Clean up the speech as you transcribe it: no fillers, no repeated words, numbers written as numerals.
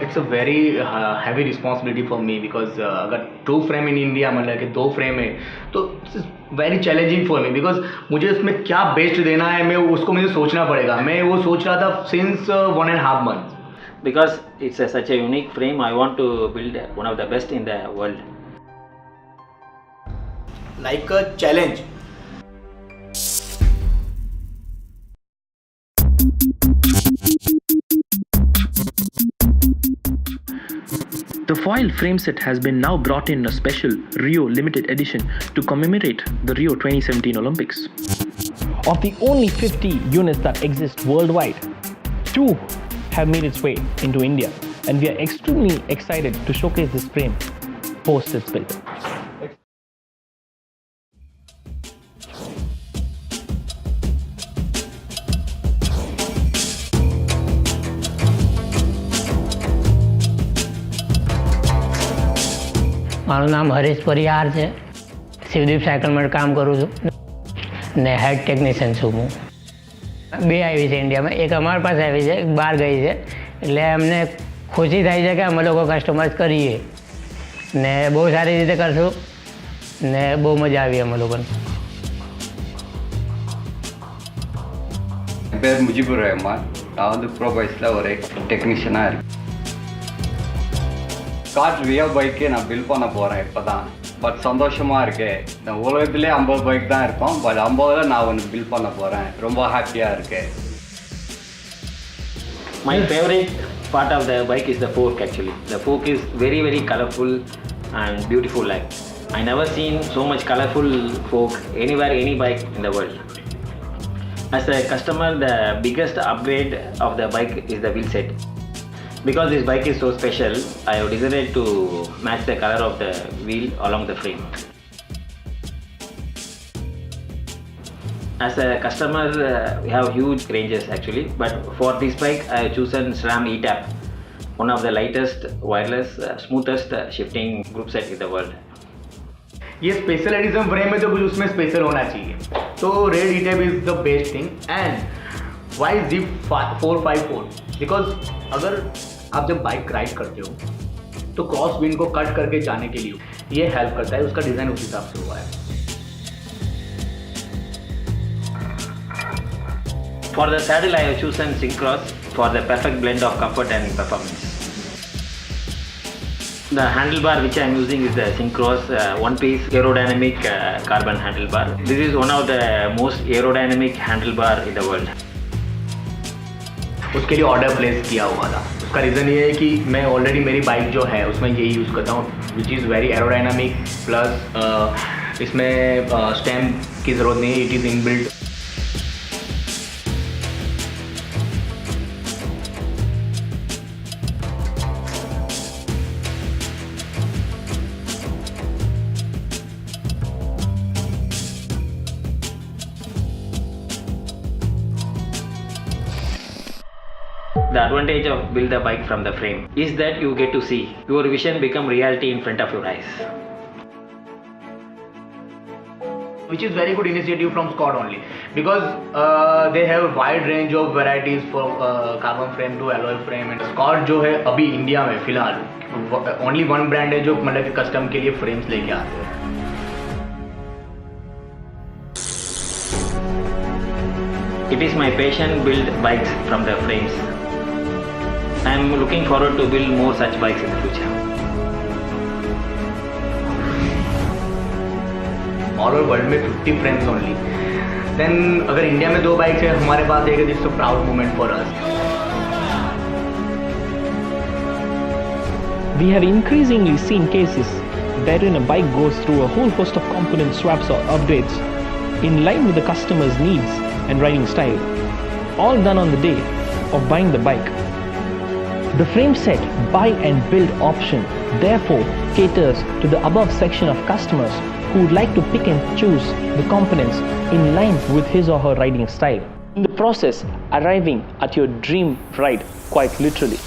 It's a very heavy responsibility for me because अगर 2 frame in India मतलब कि 2 frame है तो very challenging for me because मुझे उसमें क्या बेस्ट देना है मैं उसको मुझे सोचना पड़ेगा. मैं वो सोच रहा था since 1.5 months. Because it's such a unique frame, I want to build one of the best in the world. Like a challenge. The foil frame set has been now brought in a special Rio limited edition to commemorate the Rio 2017 Olympics. Of the only 50 units that exist worldwide, 2 have made its way into India, and we are extremely excited to showcase this frame post its build. મારું નામ હરીશ પરિહાર છે. શિવદીપ સાયકલમાં કામ કરું છું ને હેડ technician છું હું. 2 આવી છે ઇન્ડિયામાં, એક અમારા પાસે આવી છે, એક બહાર ગઈ છે. એટલે અમને ખુશી થાય છે કે અમે લોકો કસ્ટમાઇઝ કરીએ ને બહુ સારી રીતે કરશું ને બહુ મજા આવી અમે લોકોને. என் பேர் முஜிபுர் ரஹ்மான். நான் வந்து ப்ரோ பைக்ஸில் ஒரு டெக்னீஷியனாக இருக்கேன். ஸ்காட் ரியோ பைக்கு நான் பில் பண்ண போகிறேன் இப்போ தான். பட் சந்தோஷமாக இருக்கு. இந்த உலகத்துலேயே 50 பைக் தான் இருக்கும், பட் 50ல் நான் ஒன்று பில் பண்ண போகிறேன். ரொம்ப ஹாப்பியாக இருக்கு. My favorite part of the bike is the fork actually. The fork is very very colorful and beautiful. Like I never seen so much colorful fork anywhere, any bike in the world. As a customer, the biggest upgrade of the bike is the wheel set. Because this bike is so special, I have decided to match the color of the wheel along the frame. As a customer, we have huge ranges actually, but for this bike I have chosen SRAM E-Tap, one of the lightest, wireless, smoothest shifting group set in the world. ये special edition frame है तो कुछ उसमें special होना चाहिए. तो red E-Tap is the best thing. And why Zip 454 because अगर आप जब बाइक राइड करते हो तो क्रॉस विंड को कट करके जाने के लिए ये हेल्प करता है. उसका डिज़ाइन उस हिसाब से हुआ है. For the saddle I have chosen Syncross for the perfect blend of comfort and performance. The handlebar which I am using is the Syncross one-piece aerodynamic carbon handlebar. This is one of the most aerodynamic handlebar in the world. उसके लिए order place किया हुआ था. उसका reason ये है कि मैं ऑलरेडी मेरी बाइक जो है उसमें यही यूज़ करता हूँ which is very aerodynamic plus इसमें स्टेम की ज़रूरत नहीं है. It is inbuilt. The advantage of build a bike from the frame is that you get to see your vision become reality in front of your eyes. Which is very good initiative from Scott only because they have a wide range of varieties for carbon frame to alloy frame. And Scott जो है अभी India में फिलहाल only one brand है जो मतलब कि custom के लिए फ्रेम्स लेके आते हैं. It is my passion build bikes from the frames. I am looking forward to build more such bikes in the future. All over world में 50 फ्रेम्स ओनली. देन अगर इंडिया में 2 बाइक्स है हमारे पास एक this a proud moment for us. We have increasingly seen cases wherein a bike goes through a whole host of component swaps or upgrades in line with the customer's needs and riding style, all done on the day of buying the bike. The frame set buy and build option therefore caters to the above section of customers who would like to pick and choose the components in line with his or her riding style. In the process, arriving at your dream ride quite literally.